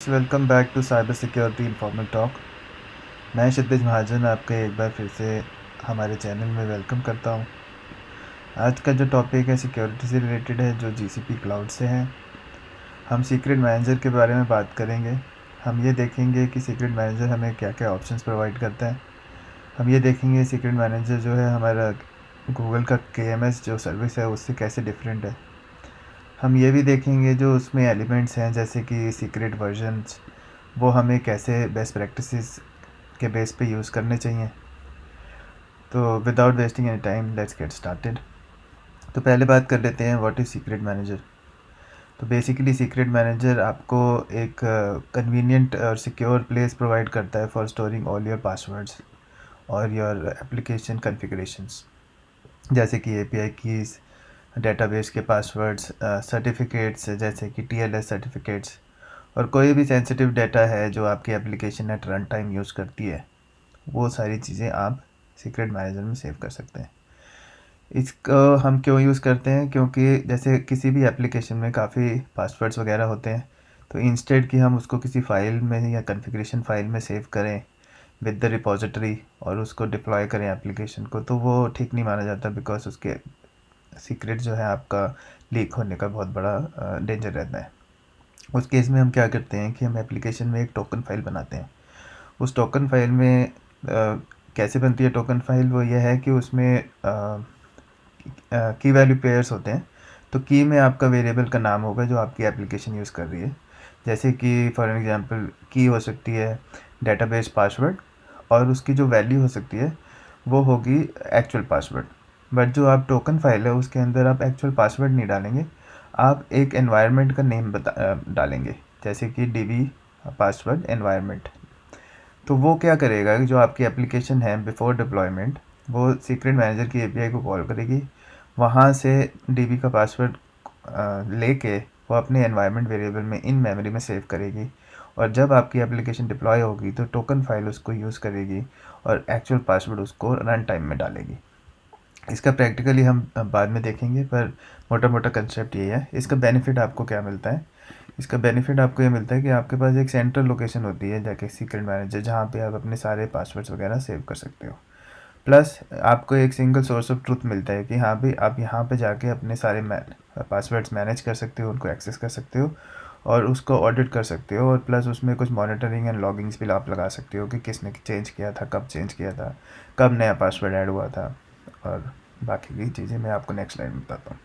Welcome back to cyber security informal talk. मैं क्षितिज महाजन आपका एक बार फिर से हमारे चैनल में वेलकम करता हूं। आज का जो टॉपिक है सिक्योरिटी से रिलेटेड है, जो जीसीपी क्लाउड से है। हम सीक्रेट मैनेजर के बारे में बात करेंगे। हम ये देखेंगे कि सीक्रेट मैनेजर हमें क्या क्या ऑप्शंस प्रोवाइड करता है। हम ये देखेंगे सीक्रेट मैनेजर जो है हमारा गूगल का KMS जो सर्विस है उससे कैसे डिफरेंट है। हम ये भी देखेंगे जो उसमें एलिमेंट्स हैं जैसे कि सीक्रेट वर्जन्स, वो हमें कैसे बेस्ट प्रैक्टिसेस के बेस पे यूज़ करने चाहिए। तो without wasting any time let's get started. तो पहले बात कर लेते हैं व्हाट इज़ सीक्रेट मैनेजर। तो बेसिकली सीक्रेट मैनेजर आपको एक कन्वीनियंट और सिक्योर प्लेस प्रोवाइड करता है for storing all your passwords और योर एप्लीकेशन कॉन्फ़िगरेशंस, जैसे कि API कीज़, डेटाबेस के पासवर्ड्स, सर्टिफिकेट्स जैसे कि TLS सर्टिफिकेट्स, और कोई भी सेंसिटिव डाटा है जो आपकी application at run time use करती है, वो सारी चीज़ें आप सीक्रेट मैनेजर में सेव कर सकते हैं। इसको हम क्यों यूज़ करते हैं, क्योंकि जैसे किसी भी एप्लीकेशन में काफ़ी पासवर्ड्स वगैरह होते हैं, तो इंस्टेड कि हम उसको किसी फ़ाइल में या कॉन्फ़िगरेशन फ़ाइल में सेव करें विद द रिपॉजिटरी और उसको डिप्लॉय करें एप्लीकेशन को, तो वो ठीक नहीं माना जाता, बिकॉज उसके सीक्रेट जो है आपका लीक होने का बहुत बड़ा डेंजर रहता है। उस केस में हम क्या करते हैं कि हम एप्लीकेशन में एक टोकन फाइल बनाते हैं। उस टोकन फाइल में कैसे बनती है टोकन फाइल, वो ये है कि उसमें की वैल्यू पेयर्स होते हैं। तो की में आपका वेरिएबल का नाम होगा जो आपकी एप्लीकेशन यूज़ कर रही है, जैसे कि फॉर एग्जांपल की हो सकती है डेटाबेस पासवर्ड, और उसकी जो वैल्यू हो सकती है वो होगी एक्चुअल पासवर्ड। बट जो आप टोकन फाइल है उसके अंदर आप एक्चुअल पासवर्ड नहीं डालेंगे, आप एक एनवायरनमेंट का नेम डालेंगे, जैसे कि DB पासवर्ड एनवायरनमेंट। तो वो क्या करेगा कि जो आपकी एप्लीकेशन है बिफोर डिप्लॉयमेंट, वो सीक्रेट मैनेजर की API को कॉल करेगी, वहाँ से DB का पासवर्ड लेके वो अपने एनवायरनमेंट वेरिएबल में इन मेमोरी में सेव करेगी, और जब आपकी एप्लीकेशन डिप्लॉय होगी तो टोकन फाइल उसको यूज़ करेगी और एक्चुअल पासवर्ड उसको रन टाइम में डालेगी। इसका प्रैक्टिकली हम बाद में देखेंगे, पर मोटा मोटा कंसेप्ट ये है। इसका बेनिफिट आपको क्या मिलता है? इसका बेनिफिट आपको ये मिलता है कि आपके पास एक सेंट्रल लोकेशन होती है जाके सीक्रेट मैनेजर, जहाँ पे आप अपने सारे पासवर्ड्स वगैरह सेव कर सकते हो। प्लस आपको एक सिंगल सोर्स ऑफ ट्रुथ मिलता है कि हाँ भाई, आप यहाँ पे जाके अपने सारे पासवर्ड्स मैनेज कर सकते हो, उनको एक्सेस कर सकते हो और उसको ऑडिट कर सकते हो, और प्लस उसमें कुछ मॉनिटरिंग एंड लॉगिंग्स भी आप लगा सकते हो कि किसने चेंज किया था, कब चेंज किया था, कब नया पासवर्ड ऐड हुआ था, और बाकी की चीज़ें मैं आपको नेक्स्ट स्लाइड में बताता हूँ।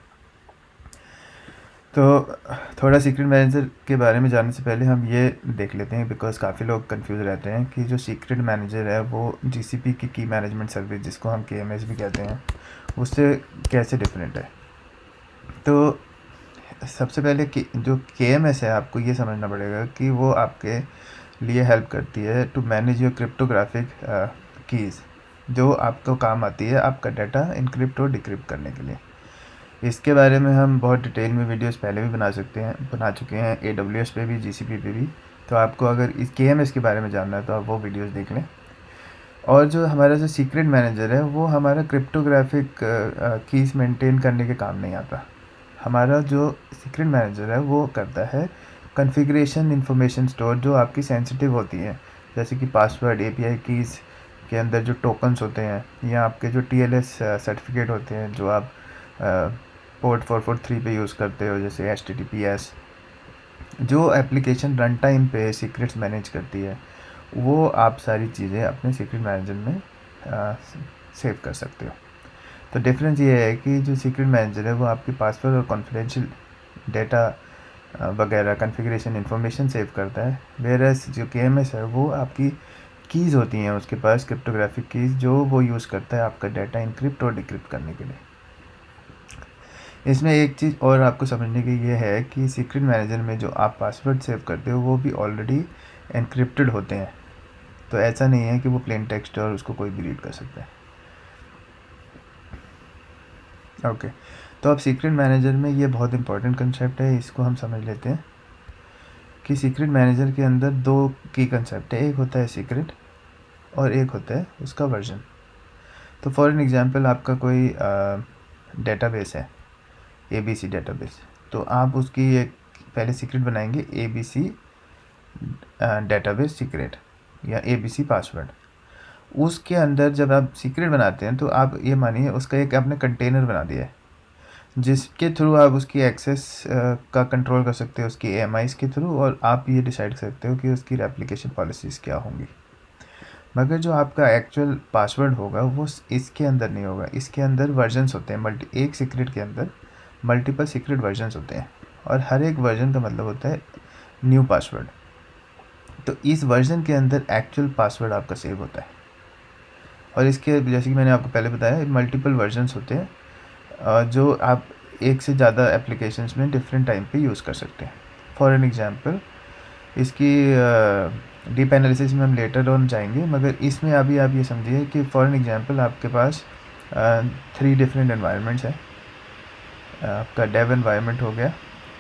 तो थोड़ा सीक्रेट मैनेजर के बारे में जानने से पहले हम ये देख लेते हैं, बिकॉज काफ़ी लोग कंफ्यूज रहते हैं कि जो सीक्रेट मैनेजर है वो GCP की मैनेजमेंट सर्विस, जिसको हम KMS भी कहते हैं, उससे कैसे डिफरेंट है। तो सबसे पहले कि जो KMS है, आपको ये समझना पड़ेगा कि वो आपके लिए हेल्प करती है to manage your cryptographic keys, जो आपको काम आती है आपका डाटा इनक्रिप्ट और डिक्रिप्ट करने के लिए। इसके बारे में हम बहुत डिटेल में वीडियोस पहले भी बना चुके हैं, AWS पे भी, GCP पे भी। तो आपको अगर इस KMS के बारे में जानना है तो आप वो वीडियोस देख लें। और जो हमारा जो सीक्रेट मैनेजर है वो हमारा क्रिप्टोग्राफिक कीज़ मेंटेन करने के काम नहीं आता। हमारा जो सीक्रेट मैनेजर है वो करता है कॉन्फ़िगरेशन इंफॉर्मेशन स्टोर, जो आपकी सेंसिटिव होती हैं, जैसे कि पासवर्ड, API कीज़ के अंदर जो टोकन्स होते हैं, या आपके जो TLS सर्टिफिकेट होते हैं जो आप पोर्ट 443 पे यूज़ करते हो, जैसे HTTPS। जो एप्लीकेशन रन टाइम पे सीक्रेट्स मैनेज करती है, वो आप सारी चीज़ें अपने सीक्रेट मैनेजर में सेव कर सकते हो। तो डिफरेंस ये है कि जो सीक्रेट मैनेजर है वो आपके पासवर्ड और कॉन्फिडेंशियल डेटा वगैरह कॉन्फ़िगरेशन इंफॉर्मेशन सेव करता है, वेयरएस जो KMS है वो आपकी कीज़ होती हैं उसके पास, क्रिप्टोग्राफिक कीज़, जो वो यूज़ करता है आपका डाटा इनक्रिप्ट और डिक्रिप्ट करने के लिए। इसमें एक चीज़ और आपको समझने की ये है कि सीक्रेट मैनेजर में जो आप पासवर्ड सेव करते हो वो भी ऑलरेडी एनक्रिप्टेड होते हैं, तो ऐसा नहीं है कि वो प्लेन टेक्स्ट और उसको कोई भी रीड कर सकता है। ओके, तो अब सीक्रेट मैनेजर में ये बहुत इंपॉर्टेंट कंसेप्ट है, इसको हम समझ लेते हैं कि सीक्रेट मैनेजर के अंदर दो की कंसेप्ट है, एक होता है सीक्रेट और एक होता है उसका वर्जन। तो फॉर एन एग्जांपल आपका कोई डेटाबेस है, ABC डेटाबेस, तो आप उसकी एक पहले सीक्रेट बनाएंगे ABC डेटाबेस सीक्रेट या ABC पासवर्ड। उसके अंदर जब आप सीक्रेट बनाते हैं तो आप ये मानिए उसका एक आपने कंटेनर बना दिया है, जिसके थ्रू आप उसकी एक्सेस का कंट्रोल कर सकते हो उसकी AMIs के थ्रू, और आप ये डिसाइड कर सकते हो कि उसकी रेप्लिकेशन पॉलिसीज़ क्या होंगी। मगर जो आपका एक्चुअल पासवर्ड होगा वो इसके अंदर नहीं होगा। इसके अंदर वर्जन्स होते हैं, एक सीक्रेट के अंदर मल्टीपल सीक्रेट वर्जन्स होते हैं, और हर एक वर्जन का मतलब होता है न्यू पासवर्ड। तो इस वर्जन के अंदर एक्चुअल पासवर्ड आपका सेव होता है, और इसके जैसे कि मैंने आपको पहले बताया मल्टीपल वर्जन्स होते हैं जो आप एक से ज़्यादा एप्लीकेशंस में डिफरेंट टाइम पे यूज़ कर सकते हैं। फॉर एन एग्जांपल इसकी डीप एनालिसिस में हम लेटर ऑन जाएंगे, मगर इसमें अभी आप ये समझिए कि फॉर एन एग्जांपल आपके पास 3 डिफरेंट एनवायरनमेंट्स हैं। आपका डेव एनवायरनमेंट हो गया,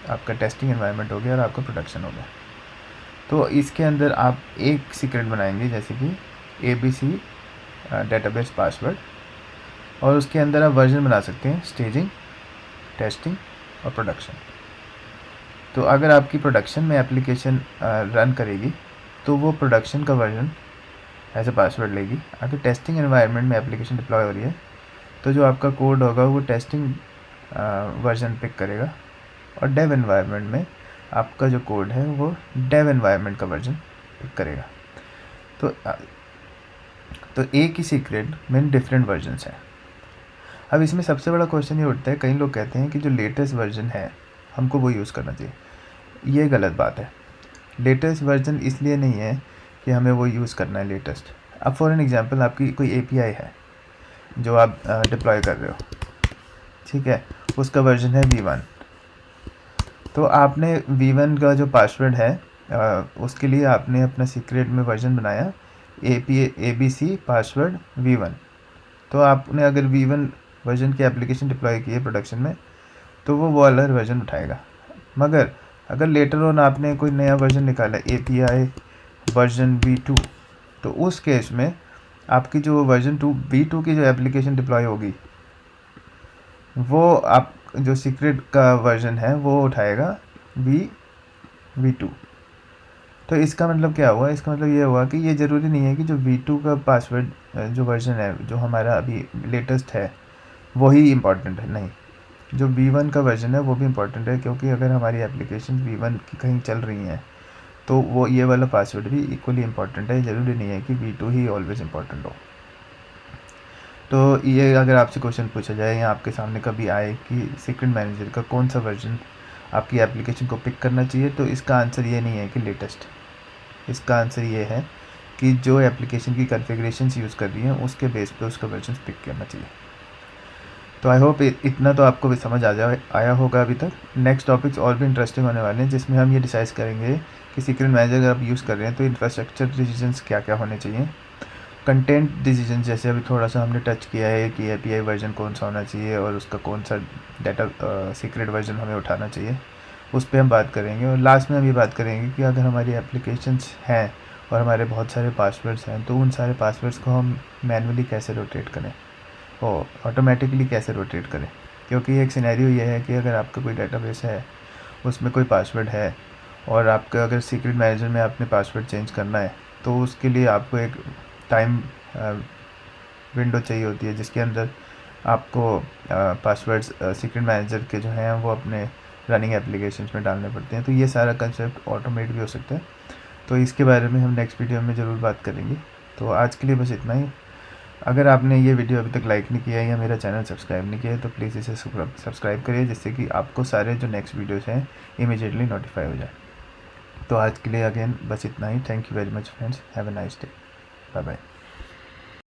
आपका टेस्टिंग एनवायरनमेंट हो गया, और आपका प्रोडक्शन हो गया। तो इसके अंदर आप एक सीक्रेट बनाएंगे जैसे कि ABC डेटाबेस पासवर्ड, और उसके अंदर आप वर्जन बना सकते हैं स्टेजिंग, टेस्टिंग और प्रोडक्शन। तो अगर आपकी प्रोडक्शन में एप्लीकेशन रन करेगी तो वो प्रोडक्शन का वर्जन एज ए पासवर्ड लेगी। अगर टेस्टिंग एनवायरनमेंट में एप्लीकेशन डिप्लॉय हो रही है तो जो आपका कोड होगा वो टेस्टिंग वर्जन पिक करेगा, और डेव एनवायरनमेंट में आपका जो कोड है वो डेव एनवायरनमेंट का वर्जन पिक करेगा। तो एक ही सीक्रेट में डिफरेंट वर्जन्स हैं। अब इसमें सबसे बड़ा क्वेश्चन ये उठता है, कई लोग कहते हैं कि जो लेटेस्ट वर्जन है हमको वो यूज़ करना चाहिए। ये गलत बात है। लेटेस्ट वर्जन इसलिए नहीं है कि हमें वो यूज़ करना है लेटेस्ट। अब फॉर एन एग्जांपल आपकी कोई API है जो आप डिप्लॉय कर रहे हो, ठीक है, उसका वर्जन है V1। तो आपने V1 का जो पासवर्ड है उसके लिए आपने अपना सीक्रेट में वर्जन बनाया ABC पासवर्ड V1। तो आपने अगर V1 वर्जन की एप्लीकेशन डिप्लॉय की है प्रोडक्शन में तो वो वाला वर्जन उठाएगा। मगर अगर लेटर ऑन आपने कोई नया वर्जन निकाला API वर्जन V2, तो उस केस में आपकी जो वर्जन V2 की जो एप्लीकेशन डिप्लॉय होगी वो आप जो सीक्रेट का वर्जन है वो उठाएगा V2। तो इसका मतलब क्या हुआ? इसका मतलब ये हुआ कि ये ज़रूरी नहीं है कि जो V2 का पासवर्ड जो वर्जन है जो हमारा अभी लेटेस्ट है वही इम्पॉर्टेंट है, नहीं, जो V1 का वर्जन है वो भी इम्पॉर्टेंट है, क्योंकि अगर हमारी एप्लीकेशन V1 की कहीं चल रही हैं तो वो ये वाला पासवर्ड भी इक्वली इम्पॉर्टेंट है। ज़रूरी नहीं है कि V2 ही ऑलवेज़ इम्पॉर्टेंट हो। तो ये अगर आपसे क्वेश्चन पूछा जाए या आपके सामने कभी आए कि सीक्रेट मैनेजर का कौन सा वर्जन आपकी एप्लीकेशन को पिक करना चाहिए, तो इसका आंसर ये नहीं है कि लेटेस्ट। इसका आंसर ये है कि जो एप्लीकेशन की कॉन्फ़िगरेशंस यूज़ कर रही हैं उसके बेस पे उसका वर्जन पिक करना चाहिए। तो आई होप इतना तो आपको भी समझ आया होगा अभी तक। नेक्स्ट टॉपिक्स और भी इंटरेस्टिंग होने वाले हैं, जिसमें हम ये डिसाइड करेंगे कि सीक्रेट मैनेजर अगर आप यूज़ कर रहे हैं तो इंफ्रास्ट्रक्चर डिसीजंस क्या क्या होने चाहिए, कंटेंट डिसीजन जैसे अभी थोड़ा सा हमने टच किया है कि API वर्जन कौन सा होना चाहिए और उसका कौन सा डाटा सीक्रेट वर्जन हमें उठाना चाहिए, उस पर हम बात करेंगे। और लास्ट में हम ये बात करेंगे कि अगर हमारी एप्लीकेशंस हैं और हमारे बहुत सारे पासवर्ड्स हैं तो उन सारे पासवर्ड्स को हम मैनुअली कैसे रोटेट करें और ऑटोमेटिकली कैसे रोटेट करें। क्योंकि एक सिनेरियो ये है कि अगर आपका कोई डेटाबेस है उसमें कोई पासवर्ड है और आपका अगर सीक्रेट मैनेजर में आपने पासवर्ड चेंज करना है तो उसके लिए आपको एक टाइम विंडो चाहिए होती है जिसके अंदर आपको पासवर्ड्स सीक्रेट मैनेजर के जो हैं वो अपने रनिंग एप्लीकेशंस में डालने पड़ते हैं। तो ये सारा कंसेप्ट ऑटोमेट भी हो सकता है, तो इसके बारे में हम नेक्स्ट वीडियो में ज़रूर बात करेंगे। तो आज के लिए बस इतना ही। अगर आपने ये वीडियो अभी तक लाइक नहीं किया है या मेरा चैनल सब्सक्राइब नहीं किया है तो प्लीज़ इसे सब्सक्राइब करिए, जिससे कि आपको सारे जो नेक्स्ट वीडियोस हैं इमीडिएटली नोटिफाई हो जाए। तो आज के लिए अगेन बस इतना ही। Thank you very much friends, have a nice day, bye bye.